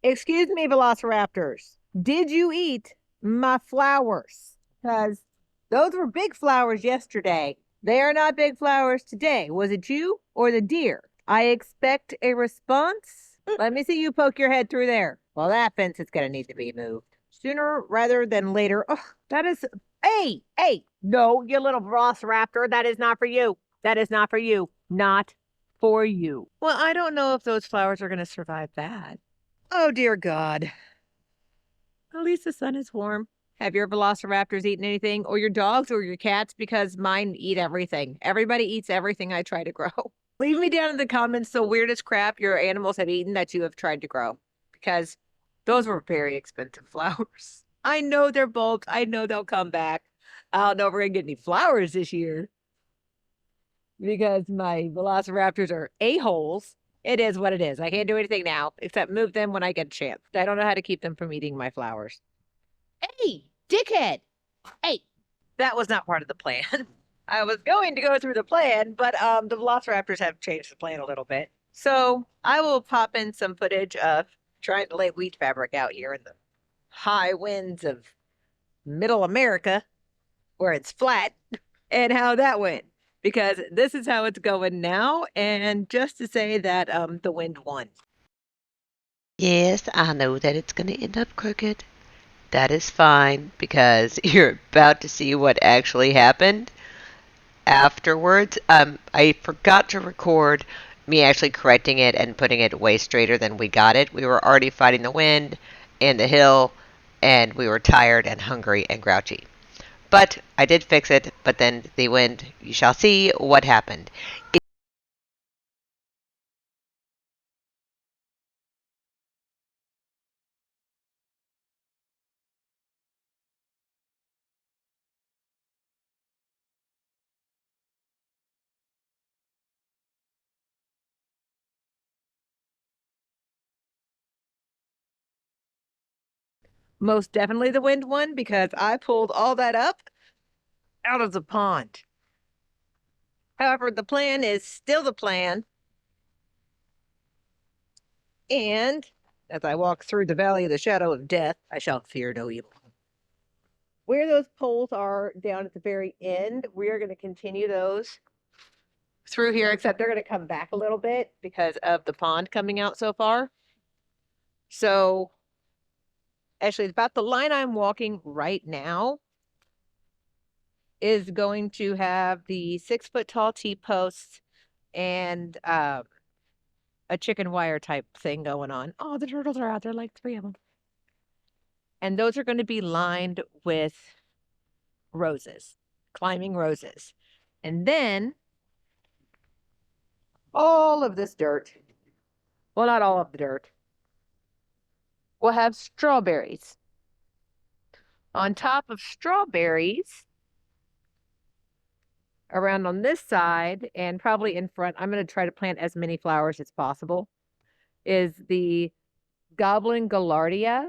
Excuse me, Velociraptors. Did you eat my flowers? Because those were big flowers yesterday. They are not big flowers today. Was it you or the deer? I expect a response. Let me see you poke your head through there. Well, that fence is going to need to be moved sooner rather than later. Oh, that is. Hey, hey, no, you little Velociraptor. That is not for you. That is not for you. Not for you. Well, I don't know if those flowers are going to survive that. Oh, dear God. At least the sun is warm. Have your velociraptors eaten anything, or your dogs, or your cats? Because mine eat everything. Everybody eats everything I try to grow. Leave me down in the comments the weirdest crap your animals have eaten that you have tried to grow. Because those were very expensive flowers. I know they're bulbs. I know they'll come back. I don't know if we're going to get any flowers this year because my velociraptors are a-holes. It is what it is. I can't do anything now except move them when I get a chance. I don't know how to keep them from eating my flowers. Hey, dickhead. Hey, that was not part of the plan. I was going to go through the plan, but the velociraptors have changed the plan a little bit. So I will pop in some footage of trying to lay wheat fabric out here in the high winds of middle America where it's flat and how that went. Because this is how it's going now. And just to say that the wind won. Yes, I know that it's going to end up crooked. That is fine because you're about to see what actually happened afterwards. I forgot to record me actually correcting it and putting it way straighter than we got it. We were already fighting the wind and the hill, and we were tired and hungry and grouchy. But I did fix it, but then the wind, you shall see what happened. Most definitely the wind won because I pulled all that up out of the pond. However, the plan is still the plan. And as I walk through the valley of the shadow of death, I shall fear no evil. Where those poles are down at the very end, we are going to continue those through here, except they're going to come back a little bit because of the pond coming out so far. So actually, about the line I'm walking right now is going to have the 6 foot tall T posts and a chicken wire type thing going on. Oh, the turtles are out there, like three of them. And those are going to be lined with roses, climbing roses. And then all of this dirt, well, not all of the dirt, will have strawberries. On top of strawberries, around on this side and probably in front, I'm going to try to plant as many flowers as possible, is the goblin gaillardia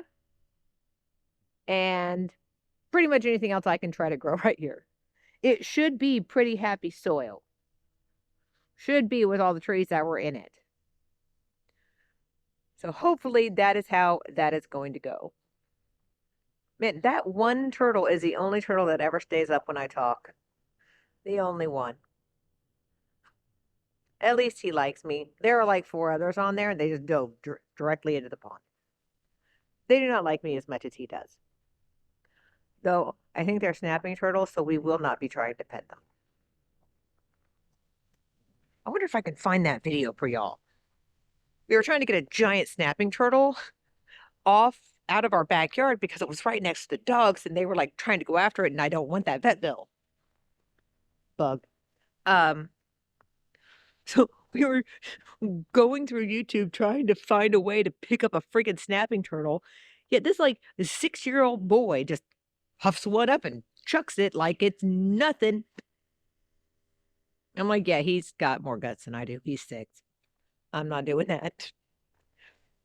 and pretty much anything else I can try to grow right here. It should be pretty happy soil. Should be with all the trees that were in it. So hopefully that is how that is going to go. Man, that one turtle is the only turtle that ever stays up when I talk. The only one. At least he likes me. There are like four others on there, and they just dove directly into the pond. They do not like me as much as he does. Though I think they're snapping turtles, so we will not be trying to pet them. I wonder if I can find that video for y'all. We were trying to get a giant snapping turtle off out of our backyard because it was right next to the dogs, and they were like trying to go after it, and I don't want that vet bill. Bug. Um, so we were going through YouTube trying to find a way to pick up a freaking snapping turtle. Yet this 6-year-old boy just huffs one up and chucks it like it's nothing. I'm like, yeah, he's got more guts than I do. He's 6. I'm not doing that.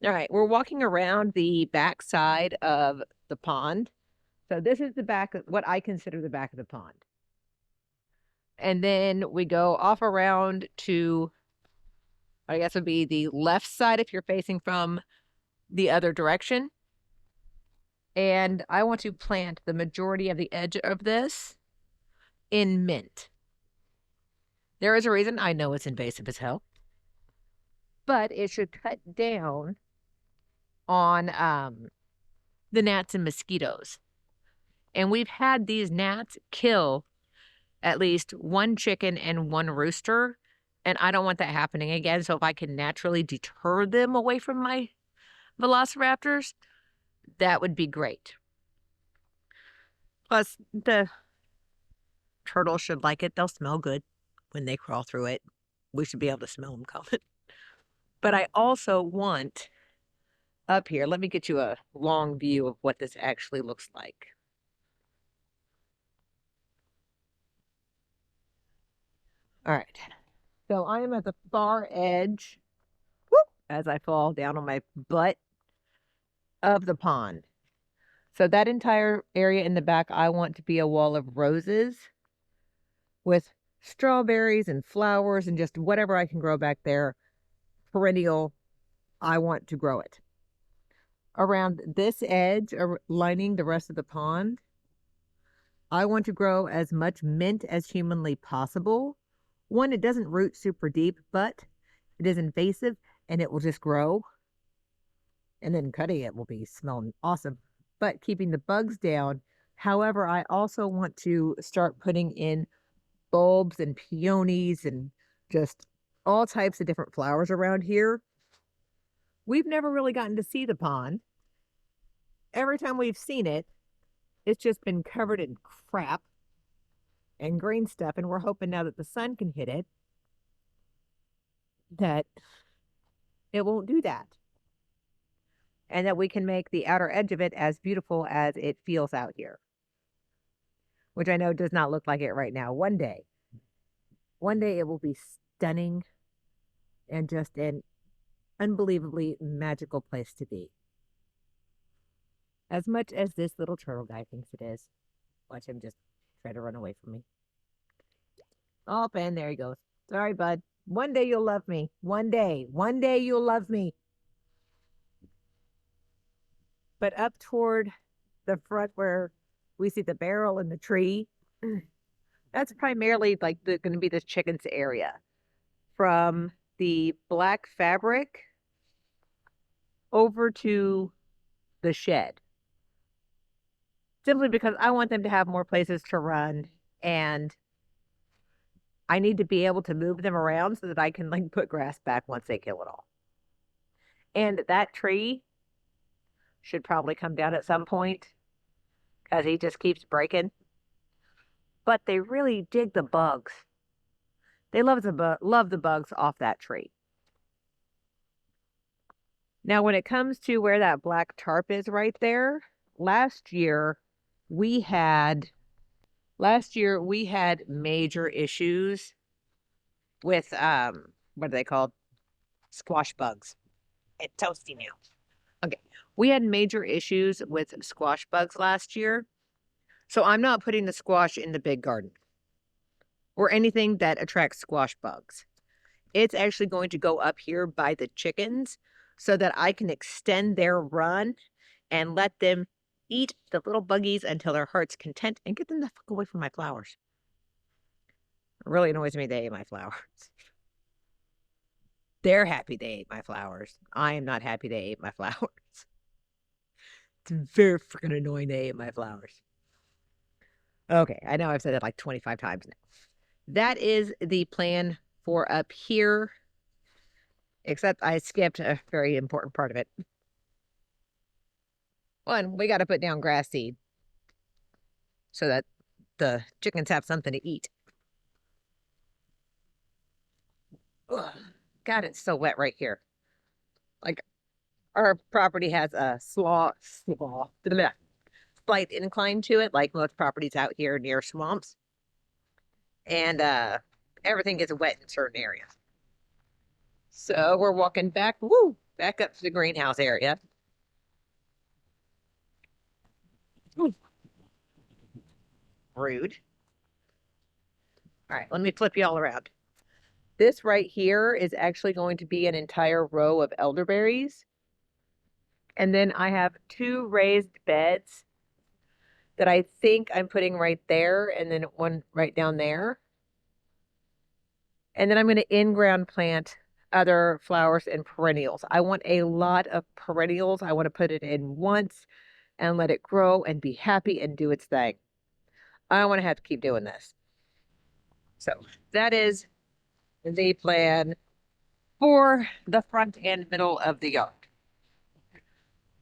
All right, we're walking around the back side of the pond. So this is the back of what I consider the back of the pond. And then we go off around to, I guess would be the left side if you're facing from the other direction. And I want to plant the majority of the edge of this in mint. There is a reason. I know it's invasive as hell, but it should cut down on the gnats and mosquitoes. And we've had these gnats kill at least one chicken and one rooster, and I don't want that happening again. So if I can naturally deter them away from my velociraptors, that would be great. Plus, the turtles should like it. They'll smell good when they crawl through it. We should be able to smell them coming. But I also want up here, let me get you a long view of what this actually looks like. All right. So I am at the far edge, whoop, as I fall down on my butt of the pond. So that entire area in the back, I want to be a wall of roses with strawberries and flowers and just whatever I can grow back there. Perennial, I want to grow it. Around this edge, lining the rest of the pond, I want to grow as much mint as humanly possible. One, it doesn't root super deep, but it is invasive and it will just grow. And then cutting it will be smelling awesome. But keeping the bugs down. However, I also want to start putting in bulbs and peonies and just all types of different flowers around here. We've never really gotten to see the pond. Every time we've seen it, it's just been covered in crap and green stuff. And we're hoping now that the sun can hit it, that it won't do that. And that we can make the outer edge of it as beautiful as it feels out here. Which I know does not look like it right now. One day it will be stunning and just an unbelievably magical place to be. As much as this little turtle guy thinks it is. Watch him just try to run away from me. Oh, and there he goes. Sorry, bud. One day you'll love me. One day you'll love me. But up toward the front where we see the barrel and the tree, that's primarily like going to be the chickens area. From the black fabric over to the shed. Simply because I want them to have more places to run, and I need to be able to move them around so that I can like put grass back once they kill it all. And that tree should probably come down at some point because he just keeps breaking. But they really dig the bugs. They love the bugs off that tree. Now, when it comes to where that black tarp is right there, last year we had major issues with what are they called? Squash bugs. It's toasty now. Okay. We had major issues with squash bugs last year. So I'm not putting the squash in the big garden or anything that attracts squash bugs. It's actually going to go up here by the chickens so that I can extend their run and let them eat the little buggies until their heart's content and get them the fuck away from my flowers. It really annoys me they ate my flowers. They're happy they ate my flowers. I am not happy they ate my flowers. It's very freaking annoying they ate my flowers. Okay, I know I've said that like 25 times now. That is the plan for up here, except I skipped a very important part of it. One, we got to put down grass seed so that the chickens have something to eat. Ugh. God, it's so wet right here. Like, our property has a slight incline to it, like most properties out here near swamps. And everything gets wet in certain areas. So we're walking back up to the greenhouse area. Ooh. Rude. All right, let me flip you all around. This right here is actually going to be an entire row of elderberries. And then I have 2 raised beds that I think I'm putting right there and then one right down there. And then I'm going to in-ground plant other flowers and perennials. I want a lot of perennials. I want to put it in once and let it grow and be happy and do its thing. I don't want to have to keep doing this. So that is the plan for the front and middle of the yard.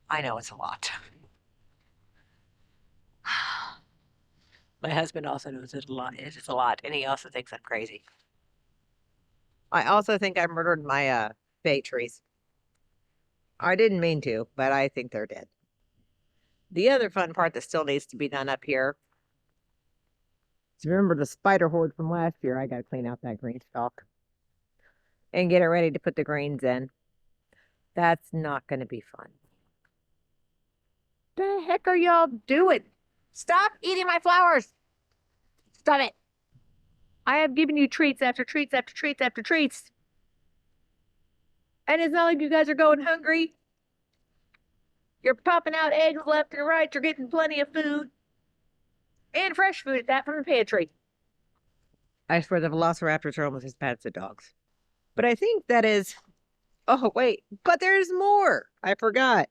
I know it's a lot. My husband also knows it's a lot. It is a lot, and he also thinks I'm crazy. I also think I murdered my bay trees. I didn't mean to, but I think they're dead. The other fun part that still needs to be done up here is remember the spider horde from last year. I got to clean out that green stalk and get it ready to put the greens in. That's not going to be fun. The heck are y'all doing? Stop eating my flowers. Stop it. I have given you treats after treats after treats after treats. And it's not like you guys are going hungry. You're popping out eggs left and right. You're getting plenty of food. And fresh food at that from the pantry. I swear the velociraptors are almost as bad as the dogs. But I think that is... Oh, wait. But there's more. I forgot.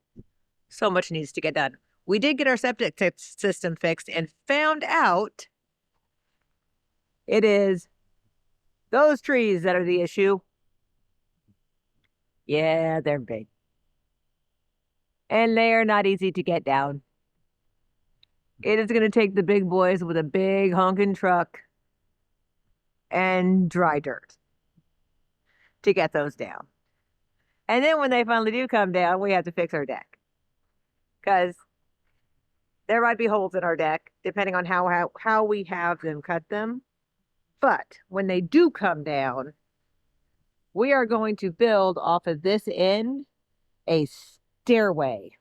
So much needs to get done. We did get our septic system fixed and found out it is those trees that are the issue. Yeah, they're big. And they are not easy to get down. It is going to take the big boys with a big honking truck and dry dirt to get those down. And then when they finally do come down, we have to fix our deck. Because there might be holes in our deck, depending on how we have them cut them. But when they do come down, we are going to build off of this end a staircase,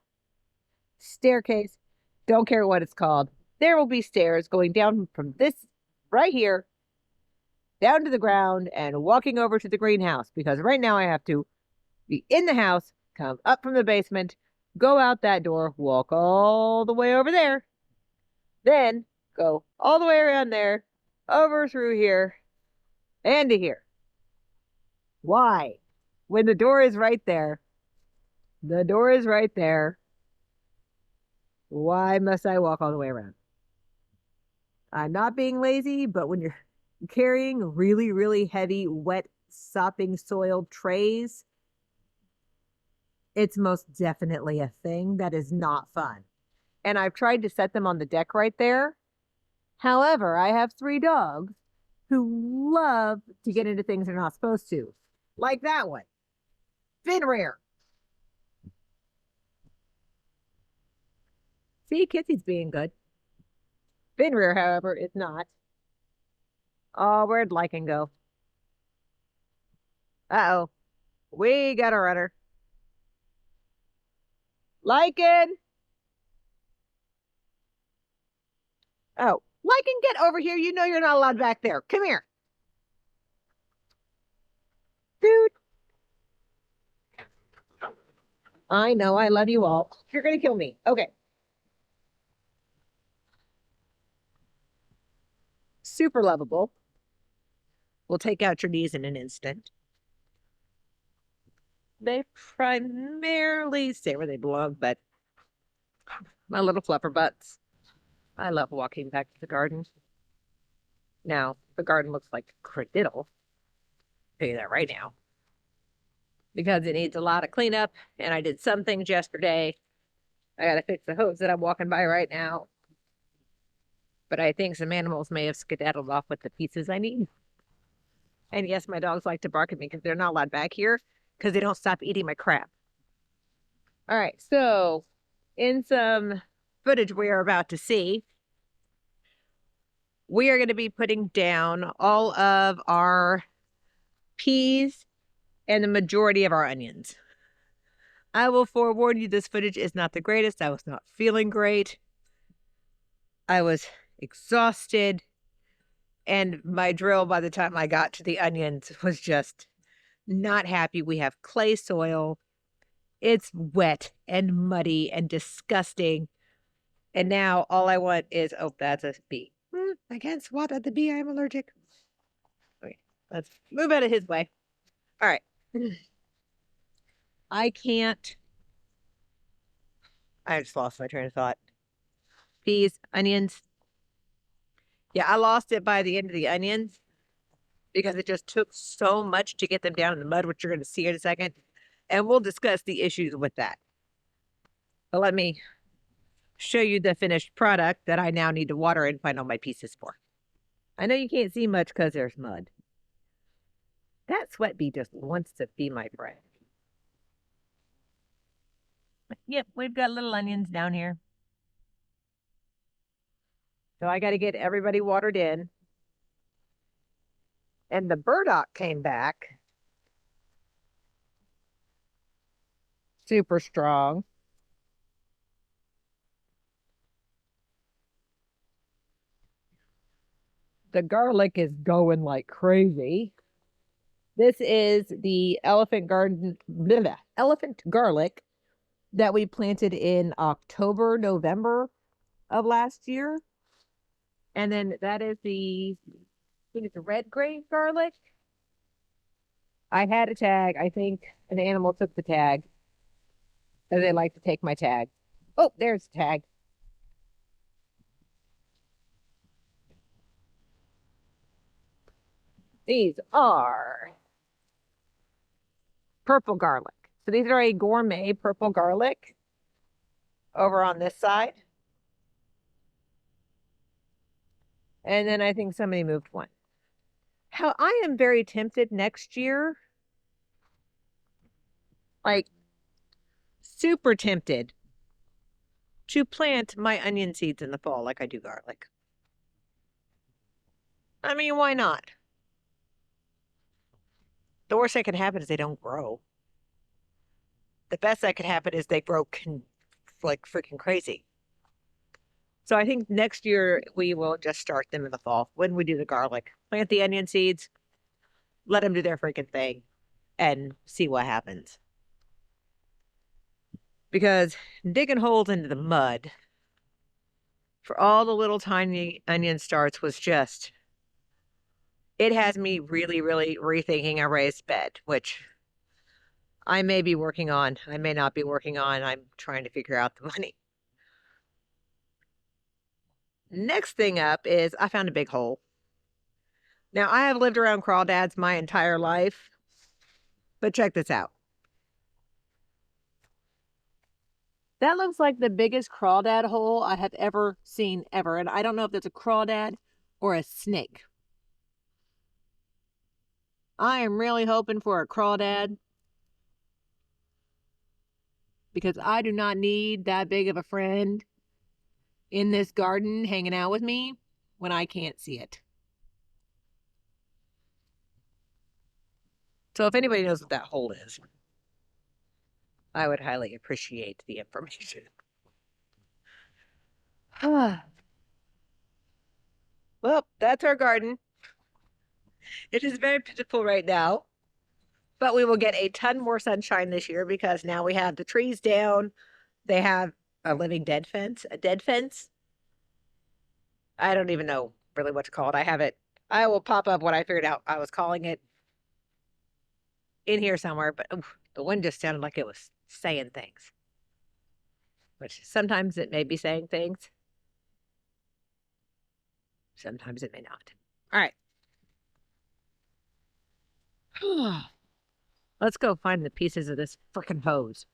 don't care what it's called. There will be stairs going down from this right here down to the ground and walking over to the greenhouse, because right now I have to be in the house, come up from the basement, go out that door, walk all the way over there, then go all the way around there, over through here, and to here. Why? When the door is right there, why must I walk all the way around? I'm not being lazy, but when you're carrying really, really heavy, wet, sopping soiled trays, it's most definitely a thing that is not fun. And I've tried to set them on the deck right there. However, I have 3 dogs who love to get into things they're not supposed to. Like that one. Finrear. See, Kissy's being good. Finrear, however, is not. Oh, where'd Lycan go? Uh-oh. We got a runner. Lycan! Oh, Lycan, get over here. You know you're not allowed back there. Come here. Dude. I know, I love you all. You're gonna kill me. Okay. Super lovable. We'll take out your knees in an instant. They primarily stay where they belong, but my little fluffer butts. I love walking back to the garden. Now, the garden looks like a cradiddle. I'll tell you that right now. Because it needs a lot of cleanup, and I did some things yesterday. I gotta fix the hose that I'm walking by right now. But I think some animals may have skedaddled off with the pieces I need. And yes, my dogs like to bark at me because they're not allowed back here because they don't stop eating my crap. All right, so in some footage we are about to see, we are going to be putting down all of our peas and the majority of our onions. I will forewarn you, this footage is not the greatest. I was not feeling great. I was exhausted. And my drill, by the time I got to the onions, was just not happy. We have clay soil. It's wet and muddy and disgusting. And now all I want is, oh, that's a bee. I can't swat at the bee. I'm allergic. Okay, let's move out of his way. All right. I can't. I just lost my train of thought. Peas, onions. Yeah, I lost it by the end of the onions because it just took so much to get them down in the mud, which you're going to see in a second. And we'll discuss the issues with that. But let me show you the finished product that I now need to water and find all my pieces for. I know you can't see much because there's mud. That sweat bee just wants to be my friend. Yep, we've got little onions down here. So I got to get everybody watered in. And the burdock came back. Super strong. The garlic is going like crazy. This is the elephant garlic that we planted in October, November of last year. And then that is I think it's a red grave garlic. I had a tag. I think an animal took the tag. So they like to take my tag. Oh, there's the tag. These are purple garlic. So these are a gourmet purple garlic over on this side. And then I think somebody moved one. How I am very tempted next year, like super tempted to plant my onion seeds in the fall like I do garlic. I mean, why not? The worst that could happen is they don't grow. The best that could happen is they grow like freaking crazy. So I think next year we will just start them in the fall when we do the garlic. Plant the onion seeds, let them do their freaking thing, and see what happens. Because digging holes into the mud for all the little tiny onion starts was just, it has me really, really rethinking a raised bed, which I may be working on. I may not be working on. I'm trying to figure out the money. Next thing up is I found a big hole. Now, I have lived around crawdads my entire life, but check this out. That looks like the biggest crawdad hole I have ever seen ever. And I don't know if that's a crawdad or a snake. I am really hoping for a crawdad because I do not need that big of a friend in this garden hanging out with me when I can't see it. So if anybody knows what that hole is, I would highly appreciate the information. Well, that's our garden. It is very pitiful right now, but we will get a ton more sunshine this year because now we have the trees down. They have a living dead fence, a dead fence. I don't even know really what to call it. I have it. I will pop up what I figured out I was calling it in here somewhere, but the wind just sounded like it was saying things, which sometimes it may be saying things. Sometimes it may not. All right. Let's go find the pieces of this frickin' hose.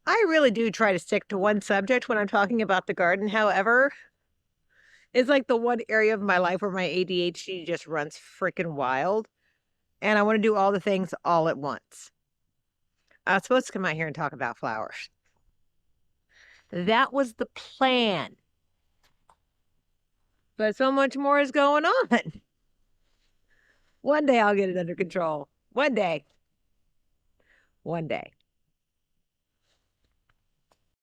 I really do try to stick to one subject when I'm talking about the garden. However, it's like the one area of my life where my ADHD just runs freaking wild. And I want to do all the things all at once. I was supposed to come out here and talk about flowers. That was the plan. But so much more is going on. One day I'll get it under control. One day. One day.